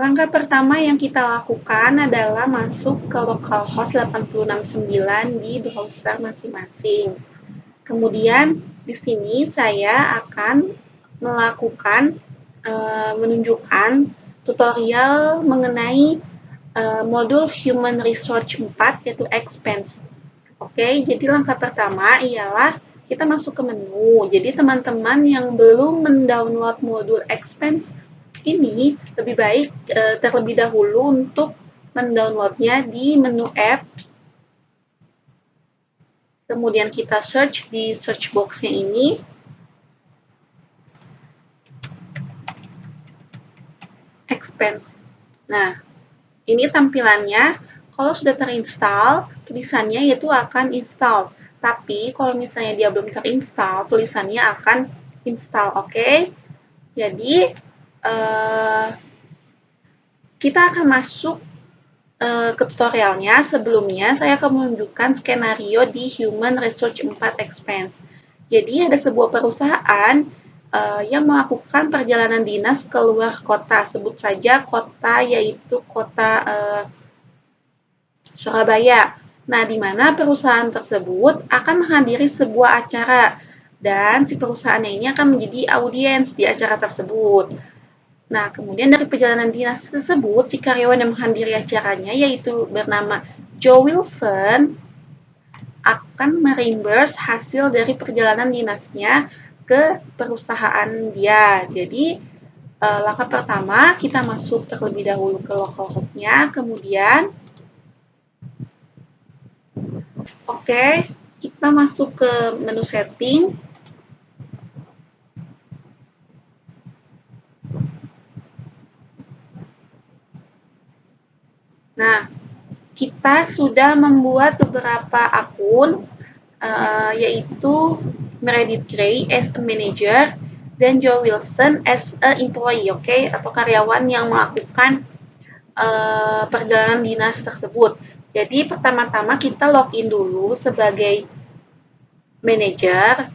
Langkah pertama yang kita lakukan adalah masuk ke localhost 869 di browser masing-masing. Kemudian di sini saya akan menunjukkan tutorial mengenai modul Human Resource 4 yaitu Expense. Oke, jadi langkah pertama ialah kita masuk ke menu. Jadi teman-teman yang belum mendownload modul Expense ini lebih baik terlebih dahulu untuk mendownloadnya di menu apps. Kemudian kita search di search box-nya ini. Expense. Nah, ini tampilannya. Kalau sudah terinstall, tulisannya itu akan install. Tapi kalau misalnya dia belum terinstall, tulisannya akan install. Oke? Jadi kita akan masuk ke tutorialnya. Sebelumnya saya akan menunjukkan skenario di Human Resource 4 Expense. Jadi ada sebuah perusahaan yang melakukan perjalanan dinas ke luar kota. Sebut saja kota, yaitu kota Surabaya. Nah, di mana perusahaan tersebut akan menghadiri sebuah acara dan si perusahaannya ini akan menjadi audiens di acara tersebut. Nah, kemudian dari perjalanan dinas tersebut, si karyawan yang menghadiri acaranya yaitu bernama Joe Wilson akan mereimburse hasil dari perjalanan dinasnya ke perusahaan dia. Jadi, langkah pertama kita masuk terlebih dahulu ke localhost-nya, kemudian kita masuk ke menu setting. Nah, kita sudah membuat beberapa akun, yaitu Meredith Gray as a manager dan Joe Wilson as a employee, atau karyawan yang melakukan perjalanan dinas tersebut. Jadi pertama-tama kita login dulu sebagai manager.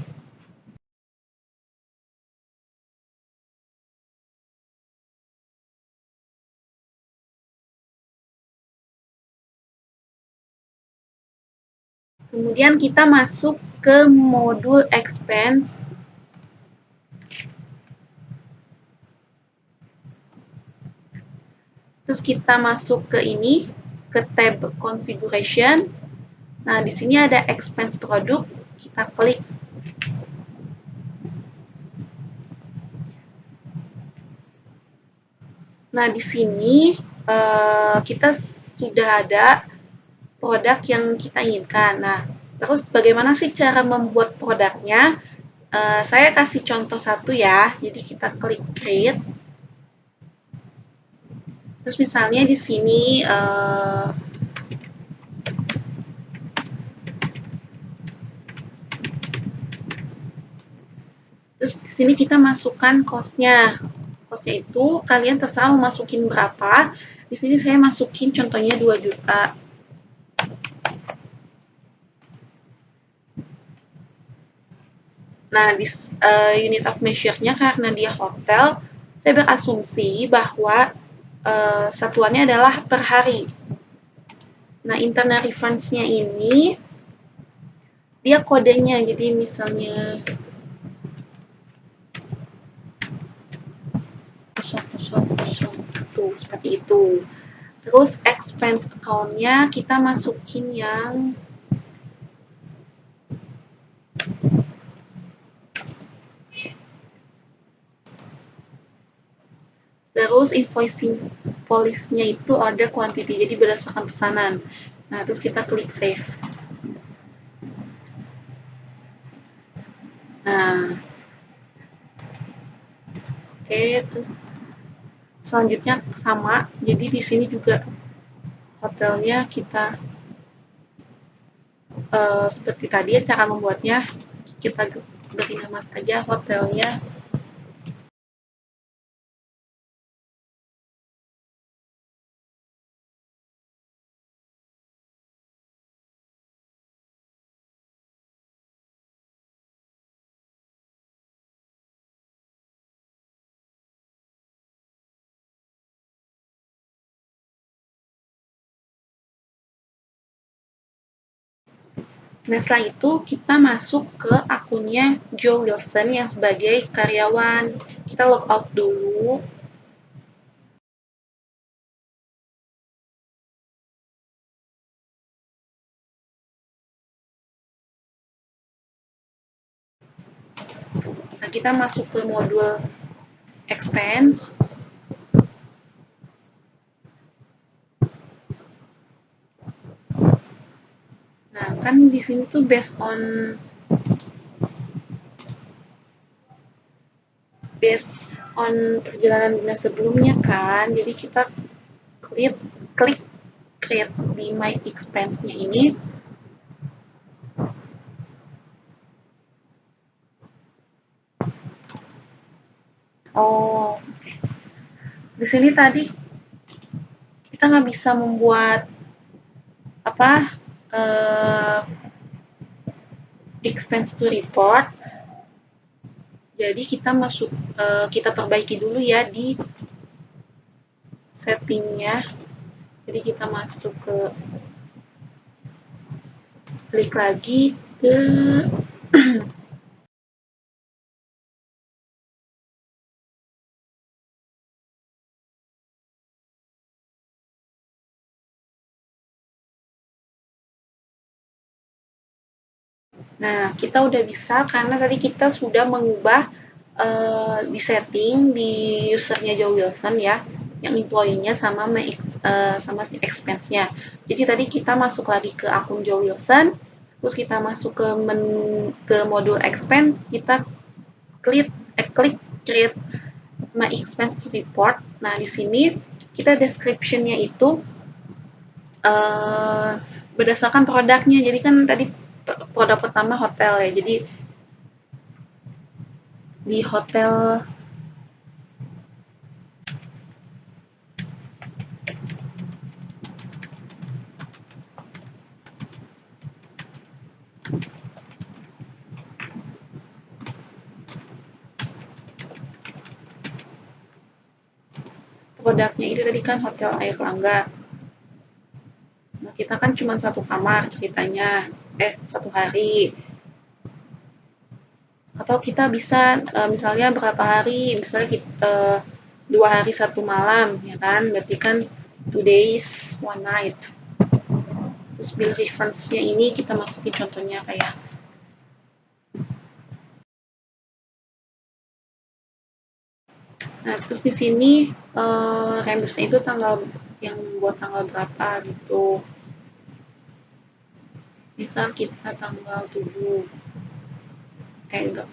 Kemudian kita masuk ke modul expense. Terus kita masuk ke ini, ke tab configuration. Nah, di sini ada expense produk, kita klik. Nah, di sini kita sudah ada produk yang kita inginkan. Nah, terus bagaimana sih cara membuat produknya? Saya kasih contoh satu ya. Jadi kita klik create. Terus misalnya di sini terus di sini kita masukkan cost-nya. Cost-nya itu kalian terserah mau masukin berapa. Di sini saya masukin contohnya 2 juta. Nah, di unit of measure-nya karena dia hotel, saya berasumsi bahwa satuannya adalah per hari. Nah, internal reference-nya ini dia kodenya, jadi misalnya 0001 seperti itu. Terus expense account-nya kita masukin yang terus invoicing policy-nya itu order quantity, jadi berdasarkan pesanan. Nah, terus kita klik save. Nah, terus selanjutnya sama. Jadi di sini juga hotelnya kita seperti tadi cara membuatnya, kita beri nama saja hotelnya Nah, setelah itu kita masuk ke akunnya Joe Wilson yang sebagai karyawan. Kita logout dulu. Nah, kita masuk ke modul expense. Nah, kan di sini tuh based on perjalanan dinas sebelumnya kan. Jadi kita klik klik create di my expense-nya ini. Oh, di sini tadi kita nggak bisa membuat apa uh, expense to report. Jadi kita kita perbaiki dulu ya di settingnya. Jadi kita masuk ke klik lagi ke Nah, kita udah bisa karena tadi kita sudah mengubah di setting di usernya Joe Wilson ya, yang employee-nya sama si expense-nya. Jadi tadi kita masuk lagi ke akun Joe Wilson, terus kita masuk ke modul expense, kita klik create my expense report. Nah, di sini kita description-nya itu uh, berdasarkan produknya. Jadi kan tadi produk pertama hotel ya. Jadi di hotel produknya itu tadi kan hotel Air Langga. Nah, kita kan cuma satu kamar ceritanya, satu hari. Atau kita bisa misalnya berapa hari, misalnya kita 2 hari 1 malam, ya kan? Berarti kan 2 days 1 night. Terus bill reference-nya ini kita masukin contohnya kayak. Nah, terus di sini reimburse itu tanggal yang buat tanggal berapa gitu. Misal kita tanggal 7, enggak,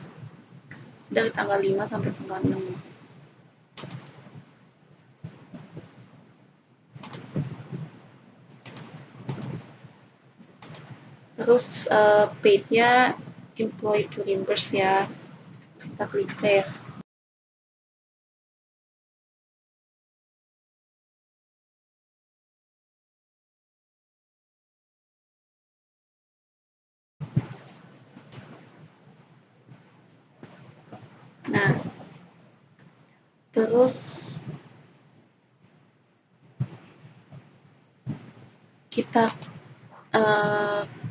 dari tanggal 5 sampai tanggal 6. Terus paid-nya employee to reimburse ya. Kita klik save. Nah, terus kita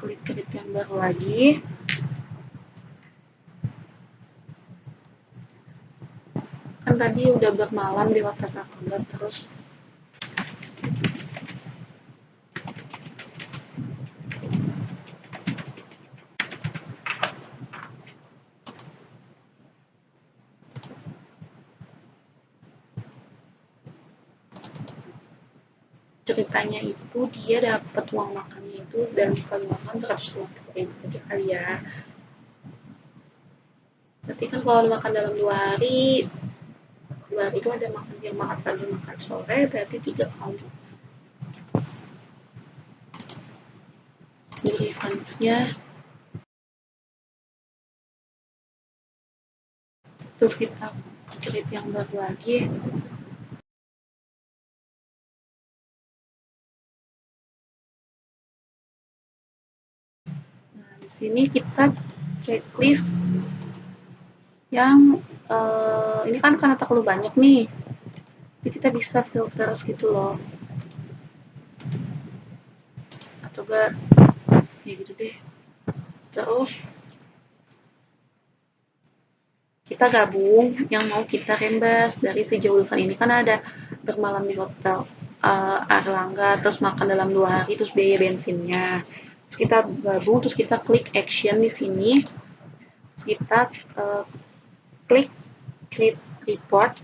klik yang baru lagi. Kan tadi udah bermalam di hotel Rakunda, terus ceritanya itu dia dapat uang makannya itu dalam sekali makan 150.000 aja kali ya. Tapi kan kalau makan dalam 2 hari, 2 hari itu ada makan siang, makan pagi, makan sore, berarti 3 kali. Di reference-nya, terus kita klik yang baru lagi. Nah, di sini kita checklist yang ini kan karena terlalu banyak nih, jadi kita bisa filter gitu loh, atau enggak ya gitu deh. Terus kita gabung yang mau kita reimburse dari si Jawilvan ini kan ada bermalam di hotel Erlangga, terus makan dalam 2 hari, terus biaya bensinnya. Terus kita gabung, terus kita klik action di sini, terus kita klik create report.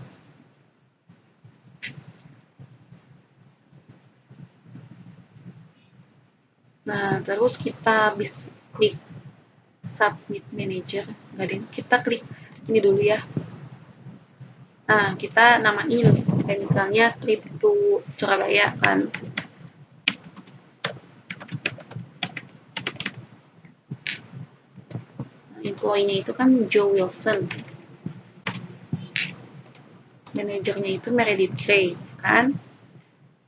Nah, terus kita bisa klik submit manager. Nggak deh, kita klik ini dulu ya. Nah, kita namain kayak misalnya trip to Surabaya kan. Nah, employee-nya itu kan Joe Wilson. Manajernya itu Meredith Gray kan.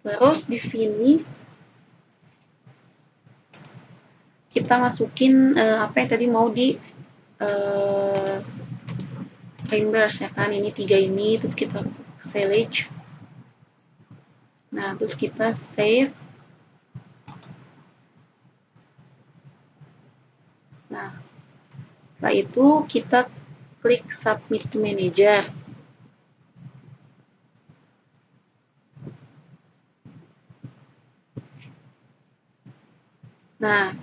Terus di sini kita masukin apa yang tadi mau di reimburse ya kan, ini 3 ini, terus kita select. Nah, terus kita save. Nah, setelah itu kita klik submit to manager. Nah,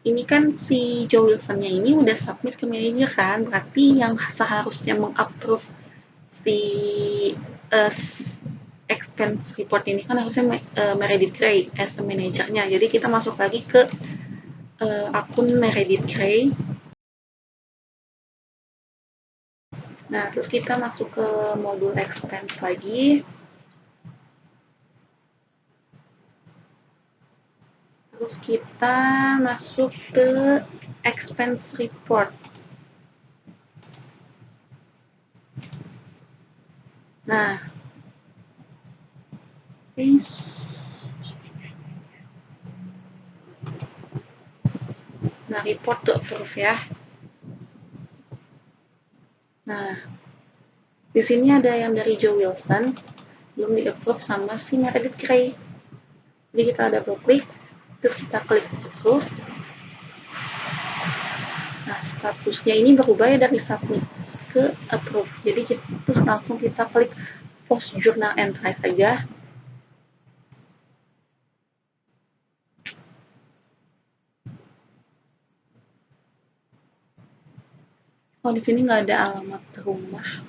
ini kan si Joe Wilson-nya ini udah submit ke manager kan, berarti yang seharusnya mengapprove si uh, expense report ini kan harusnya Meredith Gray as a manajernya. Jadi kita masuk lagi ke akun Meredith Gray. Nah, terus kita masuk ke modul expense lagi. Terus kita masuk ke expense report. Nah, report to approve ya. Nah, di sini ada yang dari Joe Wilson, belum di-approve sama si Meredith Gray. Jadi kita double klik, terus kita klik approve. Nah, statusnya ini berubah ya dari submit ke approve. Jadi terus langsung kita klik post journal entry saja. Oh, di sini nggak ada alamat rumah.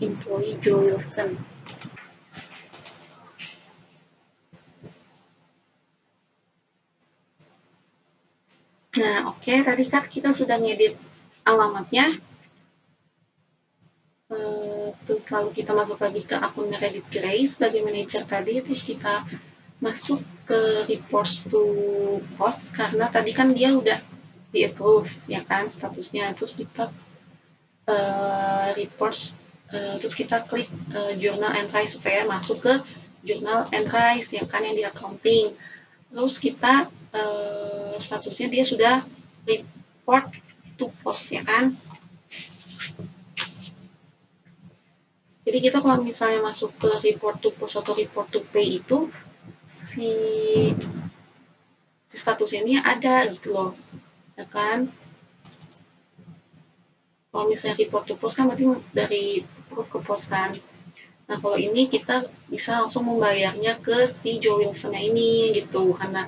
Employee Joe Wilson. Nah, oke, tadi kan kita sudah ngedit alamatnya. Terus lalu kita masuk lagi ke akun Meredith Gray sebagai manajer tadi, terus kita masuk ke report to post karena tadi kan dia udah di approve ya kan statusnya, terus kita report terus kita klik journal entry supaya masuk ke journal entries ya kan yang di accounting. Terus kita statusnya dia sudah report to post ya kan. Jadi kita kalau misalnya masuk ke report to post atau report to pay itu si statusnya ini ada gitu loh, ya kan? Kalau misalnya report to post kan berarti dari proof ke post kan. Nah kalau ini kita bisa langsung membayarnya ke si Joe Wilson ini gitu, karena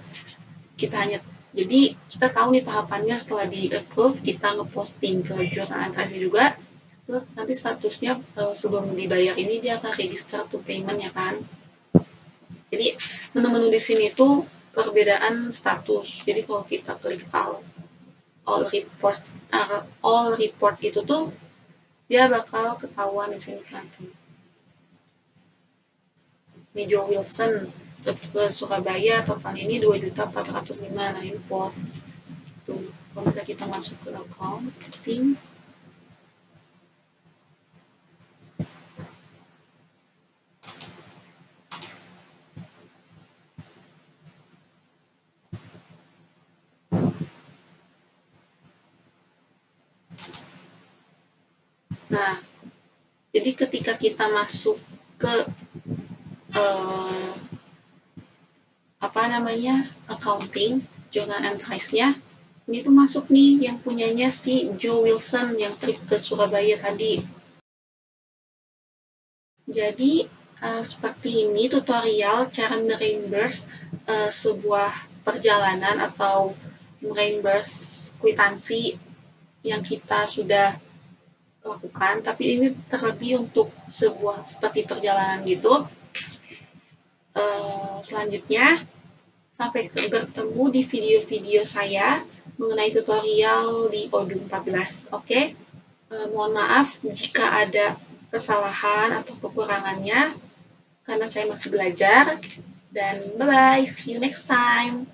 kita hanya jadi kita tahu nih tahapannya setelah di approve kita ngeposting ke journal entry juga. Terus nanti statusnya sebelum dibayar ini dia akan register to payment ya kan. Jadi menu-menu di sini tuh perbedaan status. Jadi kalau kita klik all report itu tuh dia bakal ketahuan di sini kan. Ini Joe Wilson ke Surabaya total ini 2.405.000. Nah ini pos tuh kalau misalnya kita masuk ke accounting. Nah, jadi ketika kita masuk ke apa namanya accounting, journal entries-nya. Ini tuh masuk nih yang punyanya si Joe Wilson yang trip ke Surabaya tadi. Jadi seperti ini tutorial cara mereimburse sebuah perjalanan atau mereimburse kwitansi yang kita sudah lakukan, tapi ini terlebih untuk sebuah seperti perjalanan gitu. Selanjutnya, sampai bertemu di video-video saya mengenai tutorial di Odoo 14. Oke? Mohon maaf jika ada kesalahan atau kekurangannya, karena saya masih belajar. Dan bye-bye, see you next time.